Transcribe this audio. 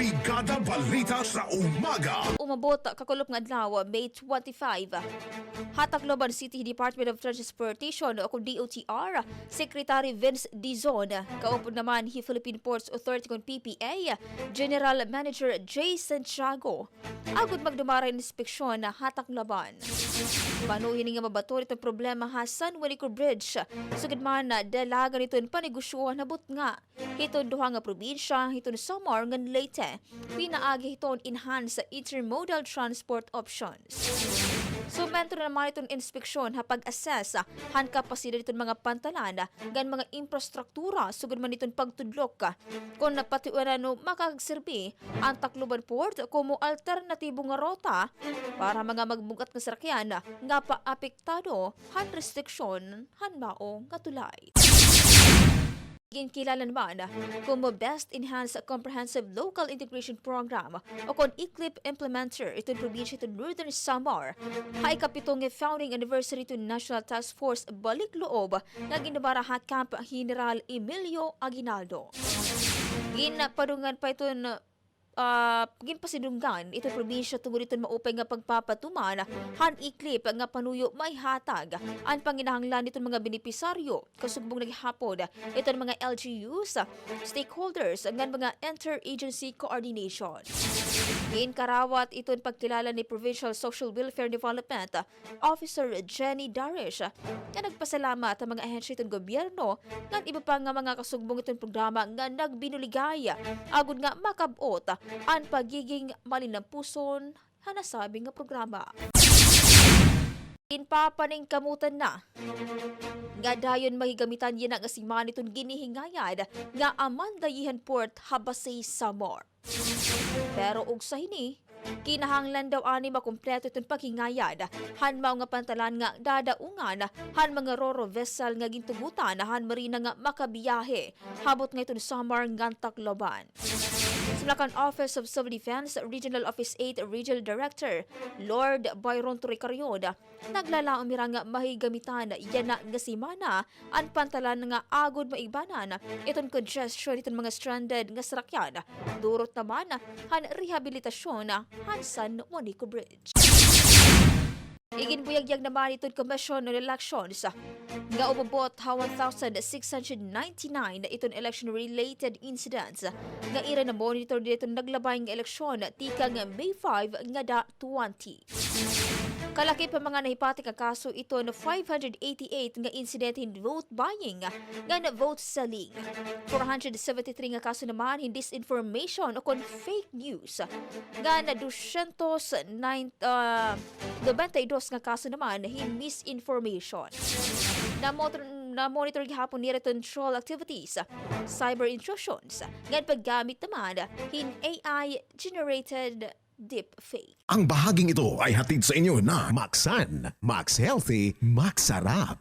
Brigada Balita sa umaga. Umabot kakulop nga adlaw May 25. Tacloban City Department of Transportation o DOTr Secretary Vince Dizon kaupod naman hi Philippine Ports Authority kon PPA General Manager J. Santiago agud magdumara inspeksyon Tacloban. Panuhin nga mabato itong problema San Juanico Bridge sugid man dalagan iton panegosyohan nabot nga hiton duha nga probinsya hiton SAMAR ngan Syete pinaagi hiton enhance intermodal transport options. So, mentro naman itong inspeksyon pag-assess han kapasidad itong mga pantalan gan mga infrastruktura sugod man itong pagtudlok kung napatiwanan no makagserbi ang Tacloban Port como alternatibo nga rota para mga magbugat nga sarakyan nga paapektado han restriksyon han mao nga tulay. GINKILALA naman KUMO Best Enhanced Comprehensive Local Integration Program o kon ICLIP Implementer itong probinsya itong Northern Samar hay kapitong founding anniversary to National Task Force Balik Loob nga ginabara Camp General Emilio Aguinaldo. Ginpadungan pa itong ginpasidunggan itong probinsya tungod itong maupay nga pagpapatuman han iklip nga panuyo may hatag ang panginahanglan itong mga benepisaryo kasugbong naghapon itong mga LGUs, stakeholders ngan mga interagency coordination. Karawat itong pagkilala ni Provincial Social Welfare Development Officer Jenny Darish nga nagpasalamat ang mga ahensya itong gobyerno ngan iba pa nga mga kasugbong itong programa nga nagbinuligaya agud nga makabot ang pagiging malinampuson hanasabi nga programa. GINPAPANINGKAMOTAN na nga dayon magigamitan yan ang SEMANA itong ginihingayad nga amandayihan port BASEY SAMAR. Pero og sa hini kinahanglan daw ani makumpleto itong paghingayad han mao nga pantalan nga dadaungan han mga roro vessel nga gintugutan han marina nga makabiyahe habot nga itong SAMAR ngan Tacloban. Simlakan Office of Civil Defense Regional Office 8 Regional Director Lord Byron Toricarion naglalaom mira nga mahigamitan yana nga SEMANA ang pantalan nga agod maibanan itong congestion itong mga stranded nga sarakyan durot naman han rehabilitasyon han San Juanico Bridge. Iginbuyagyag naman itong Commission on Elections nga umabot 1,699 na itong election-related incidents nga ira na monitor dito naglabay ng eleksyon tika nga May 5 nga da 20. Kalaki pa mga nahipatik ang kaso ito na 588 nga incident in vote buying nga na vote selling. 473 nga kaso naman in disinformation o kon fake news nga na 292 nga kaso naman in misinformation. Na-monitor gihapon ni control activities, cyber intrusions, nga paggamit naman in AI-generated deepfake. Ang bahaging ito ay hatid sa inyo na Maxan, Max Healthy, Max Sarap.